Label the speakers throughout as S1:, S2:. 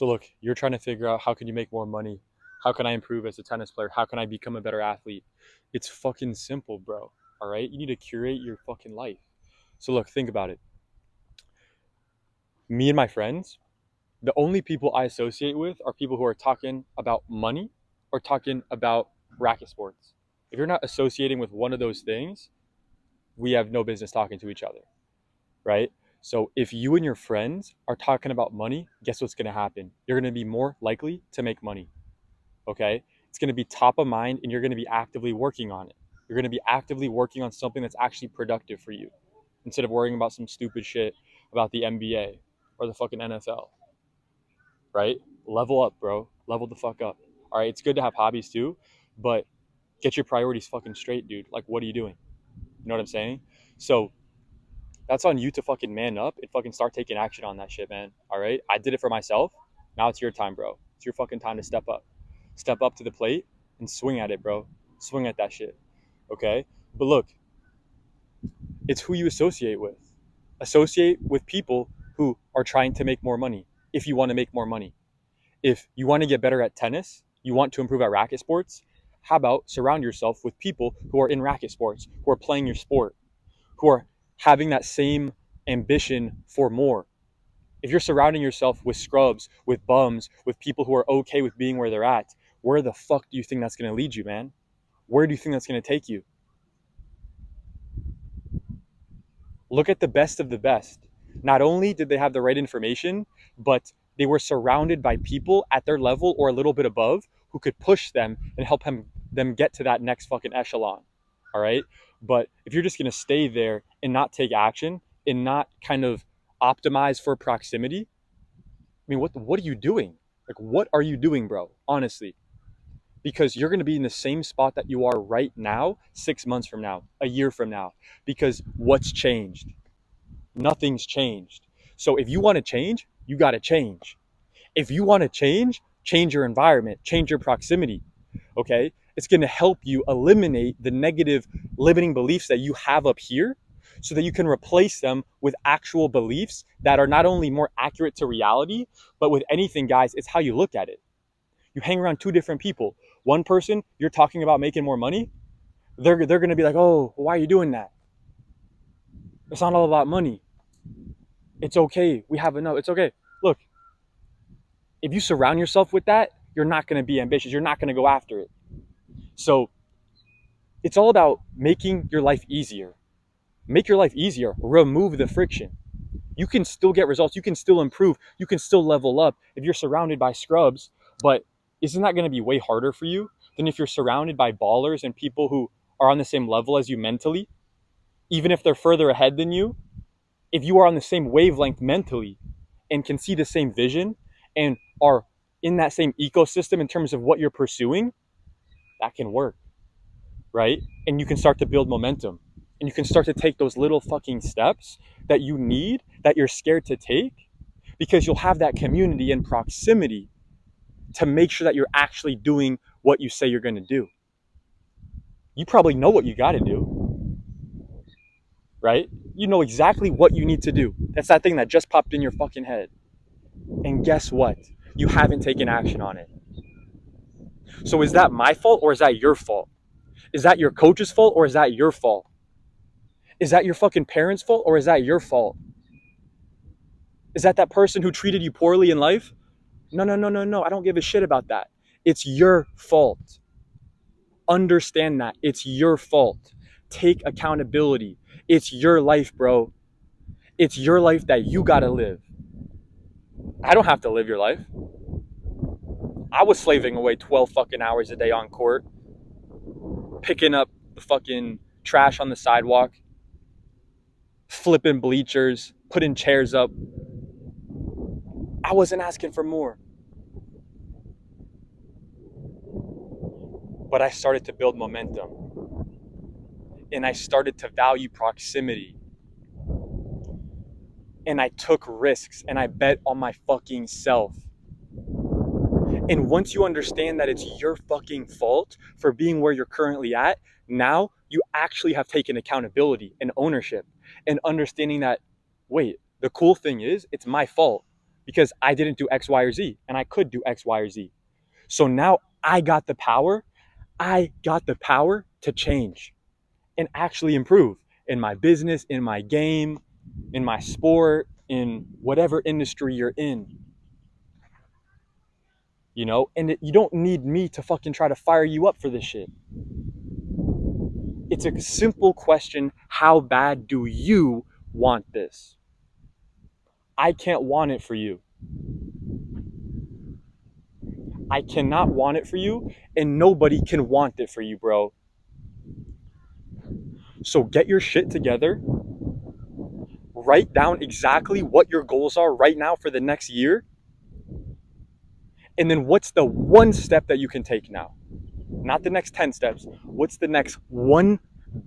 S1: So look, you're trying to figure out how can you make more money? How can I improve as a tennis player? How can I become a better athlete? It's fucking simple, bro. All right? You need to curate your fucking life. So look, think about it. Me and my friends, the only people I associate with are people who are talking about money or talking about racket sports. If you're not associating with one of those things, we have no business talking to each other, right? So if you and your friends are talking about money, guess what's going to happen? You're going to be more likely to make money, okay? It's going to be top of mind and you're going to be actively working on it. You're going to be actively working on something that's actually productive for you instead of worrying about some stupid shit about the NBA or the fucking NFL, right? Level up, bro. Level the fuck up. All right, it's good to have hobbies too, but get your priorities fucking straight, dude. Like, what are you doing? You know what I'm saying? So that's on you to fucking man up and fucking start taking action on that shit, man. All right, I did it for myself. Now it's your time, bro. It's your fucking time to step up to the plate and swing at it, bro. Swing at that shit. Okay, but look, it's who you associate with. Associate with people who are trying to make more money. If you want to make more money, if you want to get better at tennis, you want to improve at racket sports, how about surround yourself with people who are in racket sports, who are playing your sport, who are having that same ambition for more. If you're surrounding yourself with scrubs, with bums, with people who are okay with being where they're at, where the fuck do you think that's going to lead you, man? Where do you think that's going to take you? Look at the best of the best. Not only did they have the right information, but they were surrounded by people at their level or a little bit above who could push them and help them get to that next fucking echelon. All right. But if you're just going to stay there and not take action and not kind of optimize for proximity, I mean, what are you doing? Like, what are you doing, bro? Honestly, because you're going to be in the same spot that you are right now, 6 months from now, a year from now, because what's changed? Nothing's changed. So if you want to change, you got to change. If you want to change your environment, change your proximity. Okay? It's going to help you eliminate the negative limiting beliefs that you have up here so that you can replace them with actual beliefs that are not only more accurate to reality, but with anything, guys, it's how you look at it. You hang around two different people. One person, you're talking about making more money. They're going to be like, oh, why are you doing that? It's not all about money. It's okay. We have enough. It's okay. Look, if you surround yourself with that, you're not going to be ambitious. You're not going to go after it. So it's all about making your life easier. Make your life easier. Remove the friction. You can still get results. You can still improve. You can still level up if you're surrounded by scrubs. But isn't that going to be way harder for you than if you're surrounded by ballers and people who are on the same level as you mentally? Even if they're further ahead than you, if you are on the same wavelength mentally and can see the same vision and are in that same ecosystem in terms of what you're pursuing, that can work, right? And you can start to build momentum and you can start to take those little fucking steps that you need, that you're scared to take, because you'll have that community and proximity to make sure that you're actually doing what you say you're going to do. You probably know what you got to do, right? You know exactly what you need to do. That's that thing that just popped in your fucking head. And guess what? You haven't taken action on it. So is that my fault or is that your fault? Is that your coach's fault or is that your fault? Is that your fucking parents' fault or is that your fault? Is that person who treated you poorly in life? No, no, no, no, no. I don't give a shit about that. It's your fault. Understand that. It's your fault. Take accountability. It's your life, bro. It's your life that you gotta live. I don't have to live your life. I was slaving away 12 fucking hours a day on court, picking up the fucking trash on the sidewalk, flipping bleachers, putting chairs up. I wasn't asking for more. But I started to build momentum. And I started to value proximity. And I took risks and I bet on my fucking self. And once you understand that it's your fucking fault for being where you're currently at, now you actually have taken accountability and ownership and understanding that, wait, the cool thing is it's my fault because I didn't do X, Y, or Z, and I could do X, Y, or Z. So now I got the power. I got the power to change and actually improve in my business, in my game, in my sport, in whatever industry you're in. You know, and you don't need me to fucking try to fire you up for this shit. It's a simple question. How bad do you want this? I can't want it for you. I cannot want it for you, and nobody can want it for you, bro. So get your shit together. Write down exactly what your goals are right now for the next year. And then what's the one step that you can take now? Not the next 10 steps. What's the next one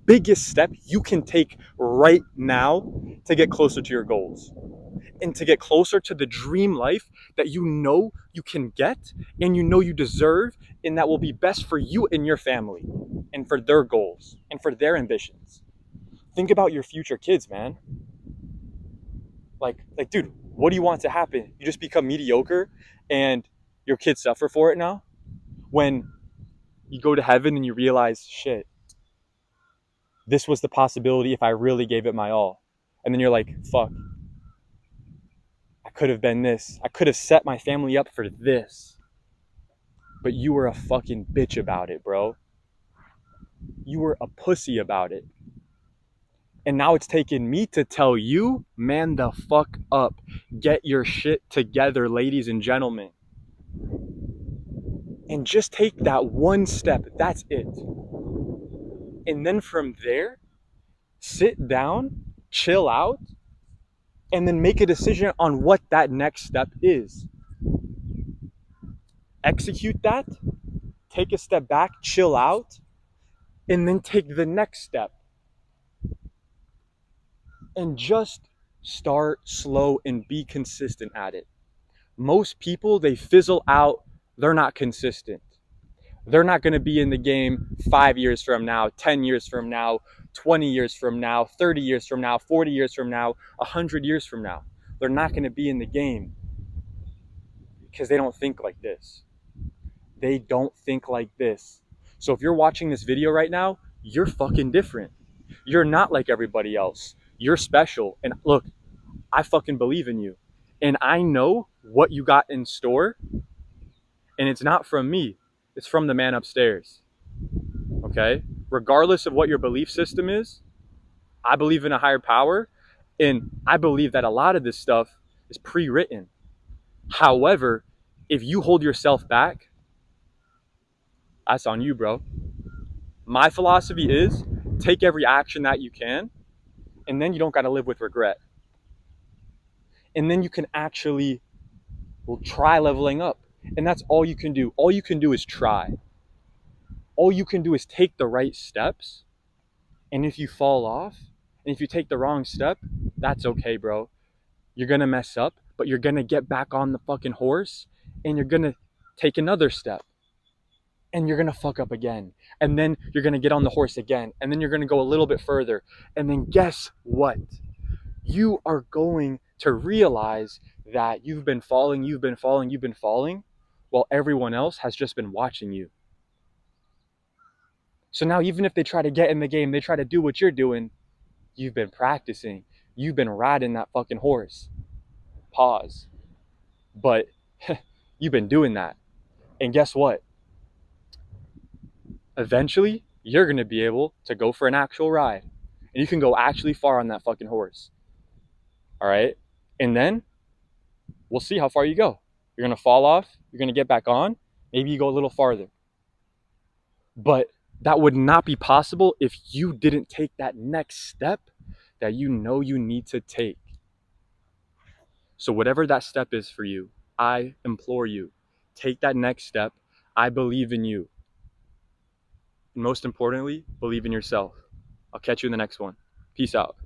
S1: biggest step you can take right now to get closer to your goals and to get closer to the dream life that you know you can get and you know you deserve, and that will be best for you and your family and for their goals and for their ambitions? Think about your future kids, man. Like, dude, what do you want to happen? You just become mediocre and your kids suffer for it now? When you go to heaven and you realize, shit, this was the possibility if I really gave it my all. And then you're like, fuck, I could have been this. I could have set my family up for this. But you were a fucking bitch about it, bro. You were a pussy about it. And now it's taken me to tell you, man the fuck up. Get your shit together, ladies and gentlemen. And just take that one step. That's it. And then from there, sit down, chill out, and then make a decision on what that next step is. Execute that, take a step back, chill out, and then take the next step. And just start slow and be consistent at it. Most people, they fizzle out, they're not consistent. They're not going to be in the game 5 years from now, 10 years from now, 20 years from now, 30 years from now, 40 years from now, 100 years from now. They're not going to be in the game because they don't think like this. They don't think like this. So if you're watching this video right now, you're fucking different. You're not like everybody else. You're special. And look, I fucking believe in you. And I know what you got in store. And it's not from me. It's from the man upstairs. Okay? Regardless of what your belief system is, I believe in a higher power. And I believe that a lot of this stuff is pre-written. However, if you hold yourself back, that's on you, bro. My philosophy is take every action that you can, and then you don't got to live with regret. And then you can actually try leveling up. And that's all you can do. All you can do is try. All you can do is take the right steps. And if you fall off, and if you take the wrong step, that's okay, bro. You're going to mess up, but you're going to get back on the fucking horse, and you're going to take another step. And you're going to fuck up again. And then you're going to get on the horse again. And then you're going to go a little bit further. And then guess what? You are going to realize that you've been falling, while everyone else has just been watching you. So now even if they try to get in the game, they try to do what you're doing, you've been practicing. You've been riding that fucking horse. Pause. But you've been doing that. And guess what? Eventually, you're going to be able to go for an actual ride. And you can go actually far on that fucking horse. All right? And then we'll see how far you go. You're going to fall off. You're going to get back on. Maybe you go a little farther. But that would not be possible if you didn't take that next step that you know you need to take. So whatever that step is for you, I implore you, take that next step. I believe in you. And most importantly, believe in yourself. I'll catch you in the next one. Peace out.